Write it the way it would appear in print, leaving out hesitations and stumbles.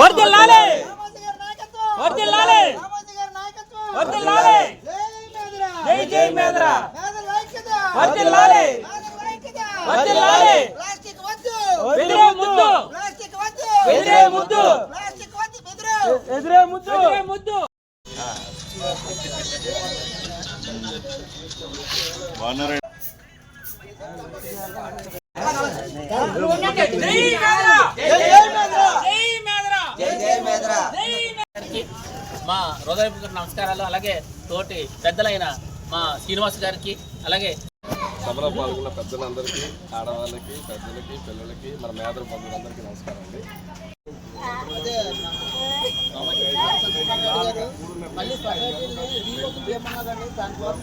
వర్ధిల్లాలి వర్ధిల్లాలి వర్ధిల్లాలి జై జై మేదరా వర్ధిల్లాలి వర్ధిల్లాలి ఎదురే ముద్దు ఎదురే ముద్దు ఎదురే ముద్దు ఎదురే ముద్దు మా హృదయపూర్వక నమస్కారాలు. అలాగే తోటి పెద్దలైన మా శ్రీనివాస్ గారికి, అలాగే సభలో పాల్గొన్న పెద్దలందరికీ, ఆడవాళ్ళకి, పెద్దలకి, పిల్లలకి, మన మేదర బంధువులందరికీ నమస్కారం అండి. దానికోసం